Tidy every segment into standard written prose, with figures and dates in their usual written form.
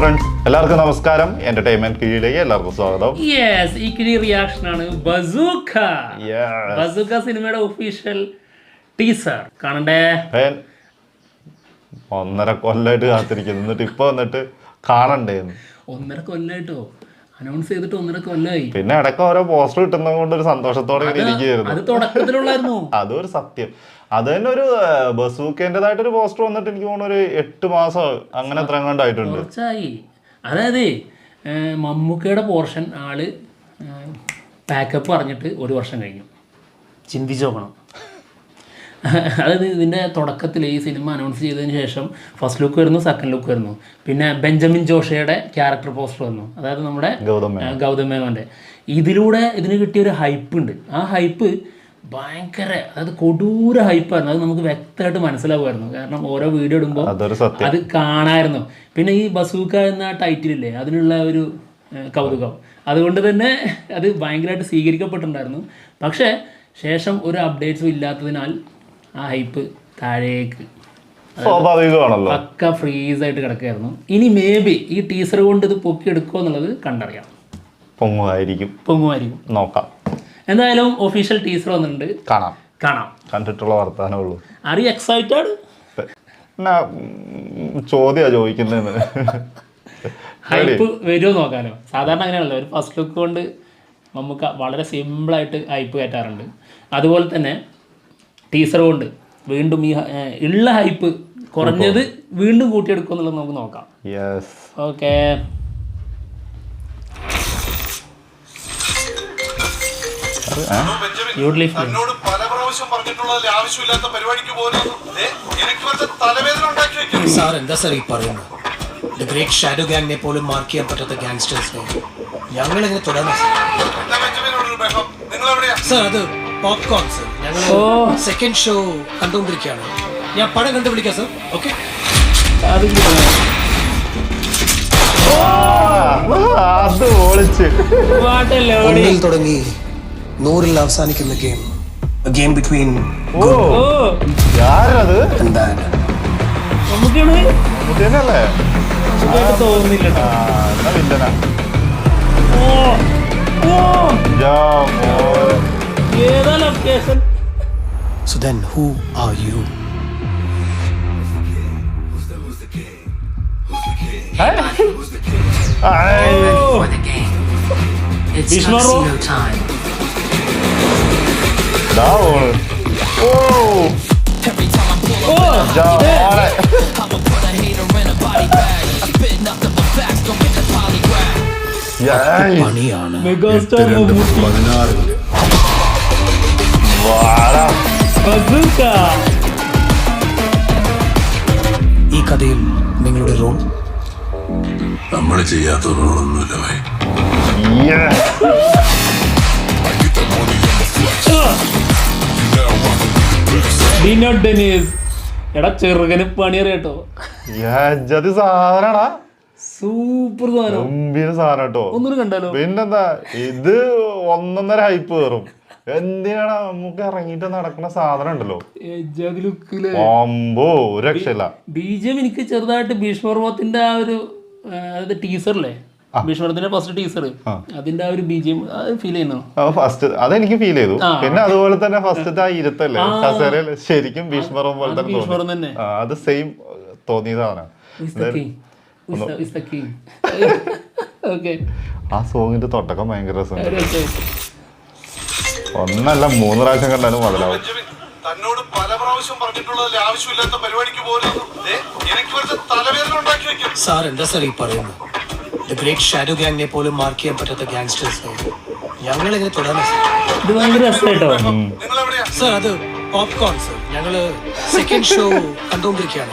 Friends, എല്ലാവർക്കും നമസ്കാരം. Entertainment കീഴിലേക്ക് എല്ലാവർക്കും സ്വാഗതം. ഈ കിഴി റിയാക്ഷൻ ആണ് ബസൂക്ക. ബസൂക്ക സിനിമയുടെ ഒഫീഷ്യൽ ടീസർ കാണണ്ടേ. 1.5 കൊല്ലമായിട്ട് കാത്തിരിക്കുന്നു, എന്നിട്ട് ഇപ്പൊ വന്നിട്ട് കാണണ്ടേ. 1.5 കൊല്ലമായിട്ടോ? അനൗൺസ് ചെയ്തിട്ട് 1.5 കൊല്ലമായി. പിന്നെ ഇടയ്ക്ക് ഓരോ പോസ്റ്റർ കിട്ടുന്നത് കൊണ്ട് ഒരു സന്തോഷത്തോടെ ഇരിക്കുകയായിരുന്നു. അത് തുടക്കത്തിലുള്ളായിരുന്നു. അതൊരു സത്യം. അത് തന്നെ ഒരു ബസൂക്കേൻ്റെതായിട്ടൊരു പോസ്റ്റർ വന്നിട്ട് എനിക്ക് തോന്നുന്നു ഒരു 8 മാസം അങ്ങനെ എത്ര കണ്ടായിട്ടുണ്ട്. കുറച്ചായി. അതായത് മമ്മൂക്കയുടെ പോർഷൻ ആള് പാക്കപ്പ് പറഞ്ഞിട്ട് 1 വർഷം കഴിഞ്ഞു. ചിന്തിച്ച് നോക്കണം. അതായത് ഇതിൻ്റെ തുടക്കത്തിൽ ഈ സിനിമ അനൗൺസ് ചെയ്തതിന് ശേഷം ഫസ്റ്റ് ലുക്ക് വരുന്നു, സെക്കൻഡ് ലുക്ക് വരുന്നു, പിന്നെ ബെഞ്ചമിൻ ജോഷയുടെ ക്യാരക്ടർ പോസ്റ്റർ വന്നു, അതായത് നമ്മുടെ ഗൗതം മേനോൻ്റെ. ഇതിലൂടെ ഇതിന് കിട്ടിയൊരു ഹൈപ്പ് ഉണ്ട്. ആ ഹൈപ്പ് ഭയങ്കര, അതായത് കൊടൂര ഹൈപ്പായിരുന്നു. അത് നമുക്ക് വ്യക്തമായിട്ട് മനസ്സിലാവുമായിരുന്നു. കാരണം ഓരോ വീഡിയോ ഇടുമ്പോൾ അത് കാണാമായിരുന്നു. പിന്നെ ഈ ബസൂക്ക എന്ന ടൈറ്റിലില്ലേ, അതിനുള്ള ഒരു കൗതുകം, അതുകൊണ്ട് തന്നെ അത് ഭയങ്കരമായിട്ട് സ്വീകരിക്കപ്പെട്ടിട്ടുണ്ടായിരുന്നു. പക്ഷേ ശേഷം ഒരു അപ്ഡേറ്റ്സും ഇല്ലാത്തതിനാൽ ആ ഹൈപ്പ് താഴേക്ക് സ്വാഭാവികമാണല്ലോ, പക്ക ഫ്രീസായിട്ട് കിടക്കുകയായിരുന്നു. ഇനി മേ ബി ഈ ടീസർ കൊണ്ട് ഇത് പൊക്കിയെടുക്കുമോ എന്നുള്ളത് കണ്ടറിയാം. പൊങ്ങുമായിരിക്കും, നോക്കാം. എന്തായാലും ഒഫീഷ്യൽ ടീസർ വന്നിട്ടുണ്ട്, കാണാം. കണ്ടിട്ടുള്ള വർത്താനേ ഉള്ളൂ. Are you excited? ചോദിക്കുന്നത് ഹൈപ്പ് വരുമോ നോക്കാലോ. സാധാരണ അങ്ങനെയാണല്ലോ, ഒരു ഫസ്റ്റ് ലുക്ക് കൊണ്ട് നമുക്ക് വളരെ സിമ്പിളായിട്ട് ഹൈപ്പ് കയറ്റാറുണ്ട്. അതുപോലെ തന്നെ ടീസർ കൊണ്ട് വീണ്ടും ഈ ഉള്ള ഹൈപ്പ് കുറഞ്ഞത് വീണ്ടും കൂട്ടിയെടുക്കും എന്നുള്ളത് നമുക്ക് നോക്കാം. ഓക്കെ, എന്നോട് പല പ്രാവശ്യം പറഞ്ഞിട്ടുള്ളതിൽ ആവശ്യമില്ലാത്ത പരിപാടിക്ക് പോലും തലവേദന ഉണ്ടാക്കി വെക്കും. സാർ എന്താ സാർ ഈ പറയുന്നത്? ദ ഗ്രേറ്റ് ഷാഡോ ഗാങ്ങിനെ പോലും മാർക്ക് ചെയ്യാൻ പറ്റാത്ത ഗാങ്സ്റ്റേഴ്സിനെ ഞങ്ങൾ എങ്ങനെ തുടരാം സാർ? അത് പോപ്കോൺ സാർ. ഞങ്ങൾ സെക്കൻഡ് ഷോ കണ്ടുകൊണ്ടിരിക്കുകയാണ്. ഞാൻ പടം കണ്ടു വിളിക്കാം സാർ. ഓക്കെ, ഒന്നിൽ തുടങ്ങി 100-ൽ അവസാനിക്കുന്ന game. A game between good and bad. So then who are you? It's casino time. പണിയാണ്. ഈ കഥയിൽ നിങ്ങളുടെ റോൾ? നമ്മൾ ചെയ്യാത്ത റോളൊന്നുമില്ല. എടാ ചെറുകന് പണി അറിയാട്ടോ. സൂപ്പർ സാധനം കേട്ടോ. ഒന്നുകൂടി കണ്ടാലോ? പിന്നെന്താ, ഇത് 1.5 ഹൈപ്പ് കയറും. എന്തിനാണ് നമുക്ക് ഇറങ്ങിയിട്ട് നടക്കുന്ന സാധനം ഉണ്ടല്ലോ. രക്ഷയില്ല. ബിജിഎം എനിക്ക് ചെറുതായിട്ട് ഭീഷ്മപർവത്തിന്റെ ആ ഒരു, അതായത് ടീസറില്ലേ, ഭീഷ്മപർവത്തിന്റെ ഫസ്റ്റ് ടീസർ, അതിന്റെ ആ ഒരു ബിജിഎം ഫീൽ ചെയ്യുന്നു. ഫസ്റ്റ് അതെനിക്ക് ഫീൽ ചെയ്തു. പിന്നെ അതുപോലെ തന്നെ ഫസ്റ്റ് ആ ഇരുത്തല്ലേ കസേരയിൽ, ശരിക്കും ഭീഷ്മപർവം പോലെ തന്നെ അത് സെയിം തോന്നിയതാണ്. ആ സോങ്ങിന്റെ തുടക്കം ഭയങ്കര രസമുണ്ട്. 1 അല്ല 3 പ്രാവശ്യം കണ്ടാലും മുതലാവും. തന്നോട് പല പ്രാവശ്യം പറഞ്ഞിട്ടുള്ളതിൽ ആവശ്യമില്ലാത്ത പരിപാടിക്ക് പോലും തലവേദന ഉണ്ടാക്കി വെക്കും. സാർ എന്താ സാർ ഈ പറയുന്നത്? ദ ഗ്രേറ്റ് ഷാഡോ ഗാങ്ങിനെ പോലും മാർക്ക് ചെയ്യാൻ പറ്റാത്ത ഗാങ്സ്റ്റേഴ്സിനെ ഞങ്ങൾ എങ്ങനെ തുടരാം സാർ? അത് പോപ്കോൺ സാർ. ഞങ്ങൾ സെക്കൻഡ് ഷോ കണ്ടുകൊണ്ടിരിക്കുകയാണ്.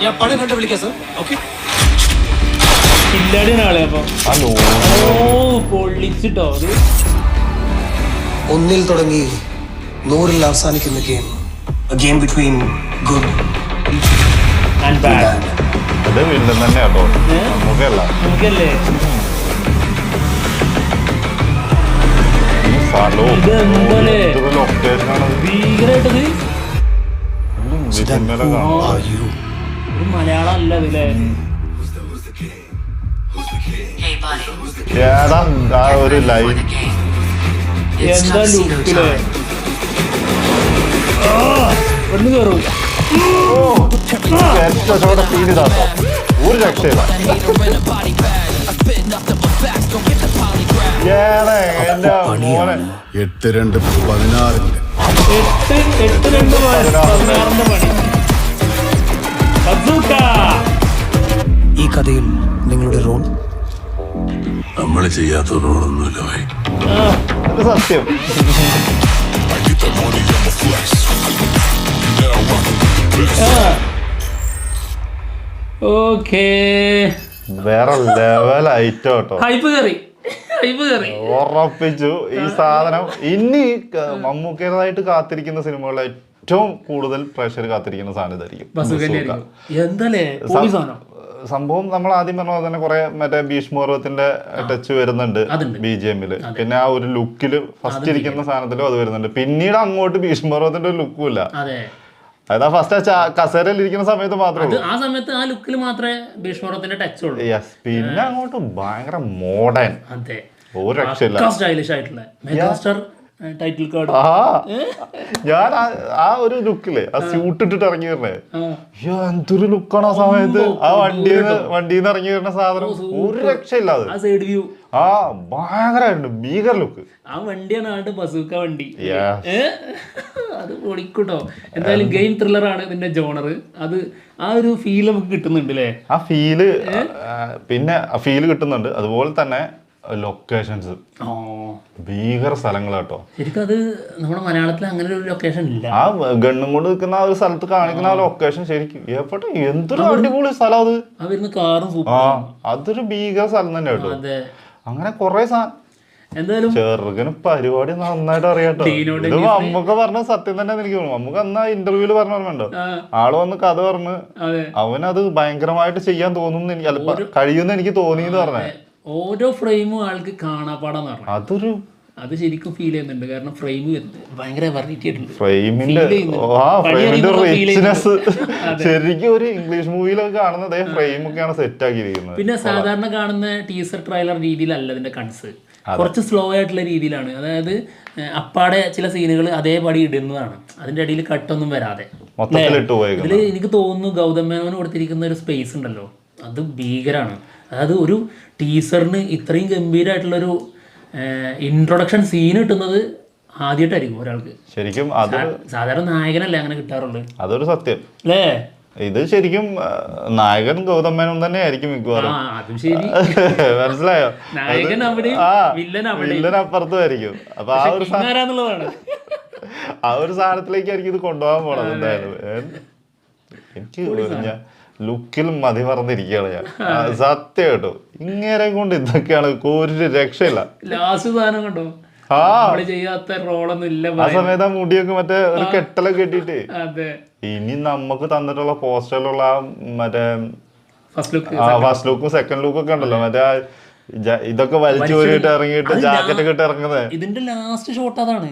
ഞാൻ പടം കണ്ടു വിളിക്കാം സാർ. ഓക്കെ, പൊള്ളിച്ചിട്ടോ. ഒന്നിൽ തുടങ്ങി 100-ൽ അവസാനിക്കുന്ന game. A game between good and bad. അത് വീണ്ടും തന്നെ കേട്ടോ, നമുക്കല്ലേ മലയാളം അല്ല ഇതിലെ. ഏതാ ആ ഒരു ലൈൻ എന്താ ലുക്കില് ഒന്ന് കയറും. ഏറ്റവും ഫീൽ ചെയ്താട്ടോ ഒരു രക്ഷയില്ല. എന്റെ മോനെ 8-2-16 8-2-16 പണി. ബസൂക്ക. ഈ കഥയിൽ നിങ്ങളുടെ റോൾ നമ്മൾ ചെയ്യാത്ത റോളൊന്നുമില്ല ഭായി. ഇത് സത്യം. ഓക്കേ, വേറെ ലെവൽ ഐറ്റം കേട്ടോ. ഹൈപ്പ് കയറി. ഉറപ്പിച്ചു ഈ സാധനം ഇനി മമ്മൂക്കേതായിട്ട് കാത്തിരിക്കുന്ന സിനിമകളിൽ ഏറ്റവും കൂടുതൽ പ്രേക്ഷകർ കാത്തിരിക്കുന്ന സാധനം ഇതായിരിക്കും. എന്താലേ പൊളി സാധനം. സംഭവം നമ്മൾ ആദ്യം പറഞ്ഞ പോലെ തന്നെ കുറെ മറ്റേ ഭീഷ്മപർവത്തിന്റെ ടച്ച് വരുന്നുണ്ട് BGM-ല്. പിന്നെ ആ ഒരു ലുക്കില് ഫസ്റ്റ് ഇരിക്കുന്ന സാധനത്തിലും അത് വരുന്നുണ്ട്. പിന്നീട് അങ്ങോട്ട് ഭീഷ്മപർവത്തിന്റെ ഒരു ലുക്കും ഇല്ല. അതാ ഫസ്റ്റ് കസേരയിൽ ഇരിക്കുന്ന സമയത്ത് മാത്രമേ ആ സമയത്ത് ആ ലുക്കിൽ മാത്രമേ ഭീഷ്മപർവത്തിന്റെ ടച്ച് ഉള്ളൂ. പിന്നെ അങ്ങോട്ട് ഭയങ്കര മോഡേൺ, ഒരു രക്ഷയില്ല, സ്റ്റൈലിഷ് ആയിട്ടുള്ള മെഗാസ്റ്റാർ ടൈറ്റിൽ കാർഡ്. ഞാൻ ആ ഒരു ലുക്കില് ആ സ്യൂട്ട് ഇട്ടിട്ട് ഇറങ്ങി വരണേ, എന്തൊരു ലുക്കാണ് ആ സമയത്ത്. ആ വണ്ടിന്ന് ഇറങ്ങി വരുന്ന സാധനം ഒരു രക്ഷയില്ല. ആ ഭയങ്കരമായിട്ടുണ്ട്, ഭീകര ലുക്ക്. ആ വണ്ടിയാണ് ആണ്ട് ബസൂക്ക വണ്ടി. അത് പൊളിക്കൂട്ടോ. എന്തായാലും ഗെയിം ത്രില്ലറാണ് ഇതിന്റെ ജോണർ. അത് ആ ഒരു ഫീൽ നമുക്ക് കിട്ടുന്നുണ്ട് അല്ലേ? ആ ഫീല് പിന്നെ ഫീല് കിട്ടുന്നുണ്ട്. അതുപോലെ തന്നെ ലൊക്കേഷൻസ് ഭീകര സ്ഥലങ്ങളാട്ടോ. ശരിക്കും അത് നമ്മുടെ മലയാളത്തിൽ അങ്ങനെ ഒരു ലൊക്കേഷൻ ഇല്ല. ആ ഗണ്ണും കൊണ്ട് നിൽക്കുന്ന ആ ഒരു സ്ഥലത്ത് കാണിക്കുന്ന ആ ലൊക്കേഷൻ ശരിക്കും എപ്പോട്ടെ എന്തൊരു അടിപൊളി സ്ഥലം അത്. അതൊരു ഭീകര സ്ഥലം തന്നെ കേട്ടോ. അങ്ങനെ കൊറേ എന്തായാലും ചെറുകന് പരിപാടി നന്നായിട്ട് അറിയാട്ടോ. ഇത് മമ്മൂക്ക പറഞ്ഞ സത്യം തന്നെ എനിക്ക് തോന്നുന്നു. മമ്മൂക്ക അന്ന് ഇന്റർവ്യൂല് പറഞ്ഞോ, ആള് വന്ന് കഥ പറഞ്ഞ് അവനത് ഭയങ്കരമായിട്ട് ചെയ്യാൻ തോന്നുന്നു, എനിക്ക് കഴിയുമെന്ന് എനിക്ക് തോന്നിയെന്ന് പറഞ്ഞേ. ഓരോ ഫ്രെയിമും ആൾക്ക് കാണാപ്പാടാന്ന് പറഞ്ഞു. അത് ശരിക്കും ഫീൽ ചെയ്യുന്നുണ്ട്. കാരണം ഫ്രെയിം ഭയങ്കര വെറൈറ്റി ആയിട്ടുണ്ട്. ഫ്രെയിമിന്റെ റിച്ച്നെസ് ശരിക്കും ഒരു ഇംഗ്ലീഷ് മൂവിയിലൊക്കെ കാണുന്നത് ഫ്രെയിം ഒക്കെയാണ് സെറ്റ് ആക്കിയിരിക്കുന്നത്. പിന്നെ സാധാരണ കാണുന്ന ടീസർ ട്രailer രീതിയിലല്ല ഇതിന്റെ കൺസ്, കുറച്ച് സ്ലോ ആയിട്ടുള്ള രീതിയിലാണ്. അതായത് അപ്പാടെ ചില സീനുകൾ അതേപടി ഇടുന്നതാണ്, അതിന്റെ അടിയിൽ കട്ടൊന്നും വരാതെ. ഇതിൽ എനിക്ക് തോന്നുന്നു ഗൗതം മേനോന് കൊടുത്തിരിക്കുന്ന ഒരു സ്പേസ് ഉണ്ടല്ലോ, അത് ഭീകരാണ്. അതായത് ഒരു ടീസറിന് ഇത്രയും ഗംഭീരമായിട്ടുള്ളൊരു ഇൻട്രൊഡക്ഷൻ സീൻ കിട്ടുന്നത് ആദ്യമായിട്ടായിരിക്കും ഒരാൾക്ക്. ശരിക്കും സാധാരണ നായകനല്ലേ അങ്ങനെ കിട്ടാറുള്ളത്. അതൊരു സത്യം അല്ലേ? ഇത് ശരിക്കും നായകൻ ഗൗതം മേനോൻ തന്നെ ആയിരിക്കും മിക്കവാറും. മനസ്സിലായോ? വില്ലൻ അപ്പുറത്തുമായിരിക്കും. അപ്പൊ ആ ഒരു സാധനത്തിലേക്കായിരിക്കും ഇത് കൊണ്ടുപോകാൻ പോണത്. എന്തായാലും എനിക്ക് ലുക്കിൽ മതി മറന്നിരിക്കുകയാണ് ഞാൻ, സത്യം കേട്ടോ. ഇങ്ങനെ കൊണ്ട് ഇതൊക്കെയാണ് ഒരു രക്ഷയില്ല. ലാസ്റ്റ് സാധനം കണ്ടോ, ചെയ്യാത്ത റോളൊന്നും ഇല്ല. ആ സമയത്ത് ആ മുടിയൊക്കെ മറ്റേ ഒരു കെട്ടലൊക്കെ കെട്ടിട്ട്. ഇനി നമുക്ക് തന്നിട്ടുള്ള പോസ്റ്ററിലുള്ള മറ്റേ ഫസ്റ്റ് ലുക്കും സെക്കൻഡ് ലുക്കും ഒക്കെ ഉണ്ടല്ലോ, മറ്റേ ഇതൊക്കെ വലിച്ചു പോയിട്ട് ഇറങ്ങിയിട്ട് ജാക്കറ്റ് ഒക്കെ ഇട്ട് ഇറങ്ങുന്നത്. ഇതിന്റെ ലാസ്റ്റ് ഷോട്ട് അതാണ്.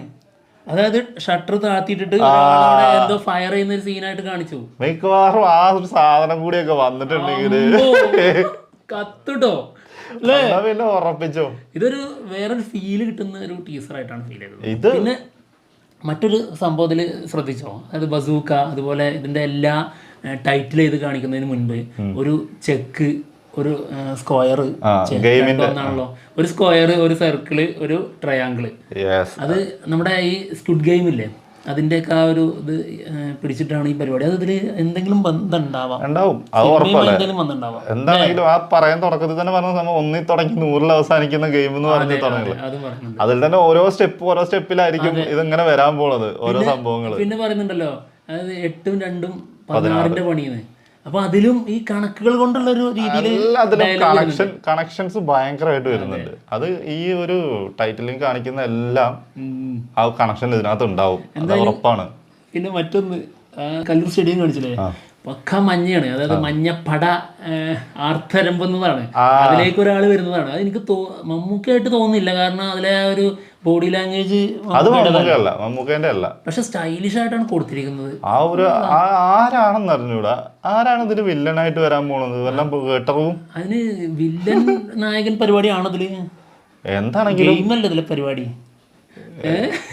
അതായത് ഷട്ടർ താത്തിട്ടിട്ട് എന്തോ ഫയർ ചെയ്യുന്ന ഒരു സീനായിട്ട് കാണിച്ചു. മിക്കവാറും ആ ഒരു സാധനം കൂടിയൊക്കെ വന്നിട്ടുണ്ടെങ്കിൽ കത്തുട്ടോ. പിന്നെ ഉറപ്പിച്ചോ, ഇതൊരു വേറൊരു ഫീല് കിട്ടുന്ന ഒരു ടീസർ ആയിട്ടാണ് ഫീൽ ചെയ്തത്. പിന്നെ മറ്റൊരു സംഭവത്തിൽ ശ്രദ്ധിച്ചോ, അതായത് ബസൂക്ക അതുപോലെ ഇതിന്റെ എല്ലാ ടൈറ്റിൽ ചെയ്ത് കാണിക്കുന്നതിന് മുൻപ് ഒരു ചെക്ക്, ഒരു സ്ക്വയർ, ഒന്നാണല്ലോ, ഒരു സ്ക്വയർ, ഒരു സർക്കിള്, ഒരു ട്രയാങ്കിള്. അത് നമ്മുടെ ഈ സ്ക്വിഡ് ഗെയിം ഇല്ലേ, അതിന്റെയൊക്കെ ആ ഒരു ഇത് പിടിച്ചിട്ടാണ് ഈ പരിപാടി. അത് ഇതില് എന്തെങ്കിലും ബന്ധം ഉണ്ടാവാം. എന്താണെങ്കിലും ആ പറയാൻ തുടക്കത്തിൽ തന്നെ പറഞ്ഞ സംഭവം ഒന്നിൽ തുടങ്ങി 100-ൽ അവസാനിക്കുന്ന ഗെയിം എന്ന് പറഞ്ഞ് തുടങ്ങി. അതിൽ തന്നെ ഓരോ സ്റ്റെപ്പിലായിരിക്കും ഇതിങ്ങനെ വരാൻ പോണത്, ഓരോ സംഭവങ്ങൾ. പിന്നെ പറയുന്നുണ്ടല്ലോ, അതായത് 8ഉം 2ഉം 16ന്റെ പണിയെന്ന്. അപ്പൊ അതിലും ഈ കണക്കുകൾ കൊണ്ടുള്ള ഒരു രീതിയിൽ കണക്ഷൻസ് ഭയങ്കരമായിട്ട് വരുന്നുണ്ട്. അത് ഈ ഒരു ടൈറ്റിലിൽ കാണിക്കുന്ന എല്ലാം ആ കണക്ഷൻ ഇതിനകത്ത് ഉണ്ടാവും, ഉറപ്പാണ്. പിന്നെ മറ്റൊന്ന് കല്ലൂർ സ്റ്റേഡിയം കാണിച്ചില്ലേ, പക്ക മഞ്ഞയാണ്. അതായത് മഞ്ഞപ്പട ആർത്തരമ്പുന്നതാണ്, അതിലേക്ക് ഒരാൾ വരുന്നതാണ്. അത് എനിക്ക് മമ്മൂക്കായിട്ട് തോന്നുന്നില്ല. കാരണം അതിലെ ഒരു ബോഡി ലാംഗ്വേജ് അത് മമ്മൂക്കേന്റെ അല്ല, പക്ഷെ സ്റ്റൈലിഷ് ആയിട്ടാണ് കൊടുത്തിരിക്കുന്നത്. ആ ഒരു ആരാണെന്ന് അറിഞ്ഞൂടാ, ആരാണ് ഇതിന് വില്ലനായിട്ട് വരാൻ പോണത്, വല്ല കേട്ടറും അതിന് വില്ലൻ നായകൻ പരിപാടിയാണോ ഇതില്? എന്താണെങ്കിലും ഗെയിമല്ല ഇതിലെ പരിപാടി,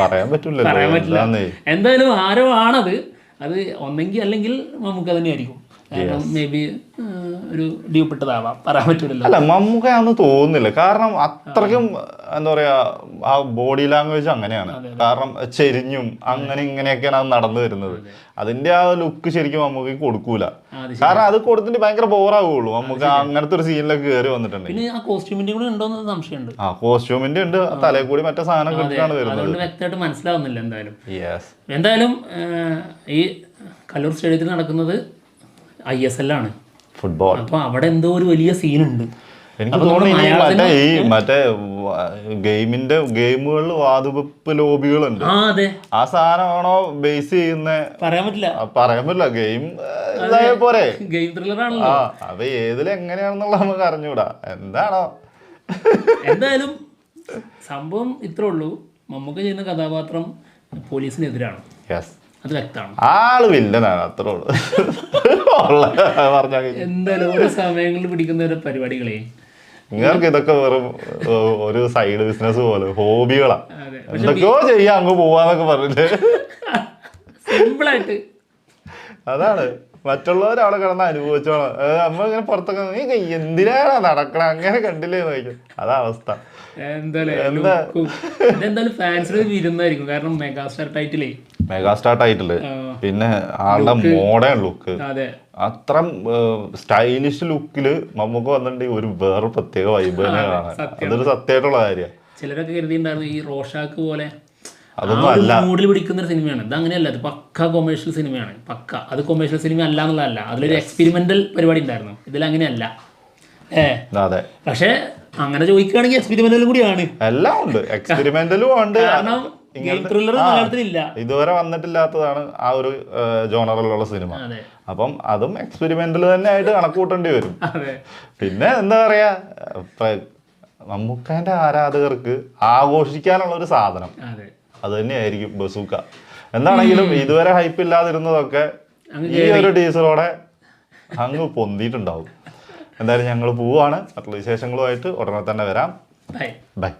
പറയാൻ പറ്റില്ല. എന്തായാലും ആരോ ആണത്. അത് ഒന്നെങ്കിൽ അല്ലെങ്കിൽ നമുക്ക് തന്നെ ആയിരിക്കും. കാരണം മേ ബി ഒരു ഡ്യൂപ്പിട്ടതാവാം, പറയാൻ പറ്റില്ലല്ലോ. അല്ല, മമ്മൂക്കയാണെന്ന് തോന്നുന്നില്ല. കാരണം അത്രയ്ക്കും എന്താ പറയാ, ആ ബോഡി ലാംഗ്വേജ് അങ്ങനെയാണ്. കാരണം ചെരിഞ്ഞും അങ്ങനെ ഇങ്ങനെയൊക്കെയാണ് അത് നടന്നു വരുന്നത്. അതിന്റെ ആ ലുക്ക് ശരിക്കും മമ്മൂക്കയ്ക്ക് കൊടുക്കൂല. കാരണം അത് കൊടുത്തിട്ട് ഭയങ്കര ബോറാവുള്ളൂ. മമ്മൂക്ക അങ്ങനത്തെ ഒരു സീനിലൊക്കെ കയറി വന്നിട്ടുണ്ട്. പിന്നെ ആ കോസ്റ്റ്യൂമിന്റെ കൂടെ ഉണ്ടോന്ന് സംശയമുണ്ട്. ആ കോസ്റ്റ്യൂമിന്റെ ഉണ്ട്, തലയിൽ കൂടി മറ്റേ സാധനം കിട്ടാണ് വരുന്നത്. അതുകൊണ്ട് വ്യക്തമായിട്ട് മനസ്സിലാവുന്നില്ല. എന്തായാലും ഈ കല്ലൂർ സ്റ്റേഡിയത്തിൽ നടക്കുന്നത് ISL ആണ്, ഫുട്ബോൾ. അപ്പൊ അവിടെ എന്തോ ഒരു വലിയ സീനുണ്ട്. എനിക്ക് തോന്നുന്നു മറ്റേ ഗെയിമുകളിൽ വാതുവെപ്പ് ലോബികളുണ്ട്. ആ സാധനമാണോ ബേസ് ചെയ്യുന്ന പറയാൻ പറ്റില്ല. ഗെയിം പോരെ, ഗെയിം ത്രില്ലർ ആണല്ലോ. അത് ഏതിൽ എങ്ങനെയാണെന്നുള്ള നമുക്ക് അറിഞ്ഞൂടാ. എന്താണോ എന്തായാലും സംഭവം ഇത്രേ ഉള്ളൂ. മമ്മൂക്ക ചെയ്യുന്ന കഥാപാത്രം പോലീസിനെതിരാണ്, അത് വ്യക്തമാണ്. ആള് വില്ലനാണ്, അത്രേ ഉള്ളൂ. എന്തായാലും ഓരോ സമയങ്ങളിൽ പിടിക്കുന്ന ഒരു പരിപാടികളെ നിങ്ങൾക്ക് ഇതൊക്കെ വെറും ഒരു സൈഡ് ബിസിനസ് പോലെ ഹോബികളാ. എന്തൊക്കെയോ ചെയ്യാൻ അങ്ങ് പോവാന്നൊക്കെ പറഞ്ഞിട്ട് സിമ്പിളായിട്ട്. അതാണ് മറ്റുള്ളവരവിടെ കിടന്ന് അനുഭവിച്ചോളാം. നമ്മളിങ്ങനെ പുറത്തൊക്കെ നീ എന്തിനാണ് നടക്കണം അങ്ങനെ കണ്ടില്ലേ നോക്കും. അതാ അവസ്ഥ. എന്തായാലും ഫാൻസിന് വിരുന്നായിരിക്കും. കാരണം മെഗാസ്റ്റാർ ടൈറ്റില്, പിന്നെ ആളുടെ മോഡേൺ ലുക്ക്, അത്ര സ്റ്റൈലിഷ് ലുക്കില് മമ്മൂക്ക വന്നിട്ടുണ്ടെങ്കിൽ ഒരു വേറെ പ്രത്യേക വൈബ് തന്നെ കാണാൻ. അതൊരു സത്യമായിട്ടുള്ള കാര്യമാണ്. ചിലരൊക്കെ കരുതിയിട്ടുണ്ടായിരുന്നു ഈ റോഷാക്ക് പോലെ അതൊന്നും അല്ല, മൂഡിൽ പിടിക്കുന്ന ഒരു സിനിമയാണ്. ഇത് അങ്ങനെയല്ല, അത് പക്ക കൊമേഴ്ഷ്യൽ സിനിമയാണ്. പക്ക അത് കൊമേഴ്ഷ്യൽ സിനിമ അല്ല എന്നുള്ളതല്ല, അതിലൊരു എക്സ്പെരിമെന്റൽ പരിപാടി ഉണ്ടായിരുന്നു. ഇതിൽ അങ്ങനെയല്ല. അതെ, പക്ഷെ അങ്ങനെ ചോദിക്കുകയാണെങ്കിൽ എക്സ്പെരിമെന്റലും കൂടിയാണ്. എല്ലാം ഉണ്ട്, എക്സ്പെരിമെന്റലും ഉണ്ട്. ഇതുവരെ വന്നിട്ടില്ലാത്തതാണ് ആ ഒരു ജോണറിലുള്ള സിനിമ. അപ്പം അതും എക്സ്പെരിമെന്റൽ തന്നെ ആയിട്ട് കണക്കൂട്ടേണ്ടി വരും. പിന്നെ എന്താ പറയാ, മമ്മൂക്കാന്റെ ആരാധകർക്ക് ആഘോഷിക്കാനുള്ള ഒരു സാധനം അത് തന്നെയായിരിക്കും ബസൂക്ക. എന്താണെങ്കിലും ഇതുവരെ ഹൈപ്പ് ഇല്ലാതിരുന്നതൊക്കെ ഈ ഒരു ടീസറോടെ അങ്ങ് പൊന്തിയിട്ടുണ്ടാവും. എന്തായാലും ഞങ്ങൾ പോവാണ്. മറ്റുള്ള വിശേഷങ്ങളുമായിട്ട് ഉടനെ തന്നെ വരാം. ബൈ.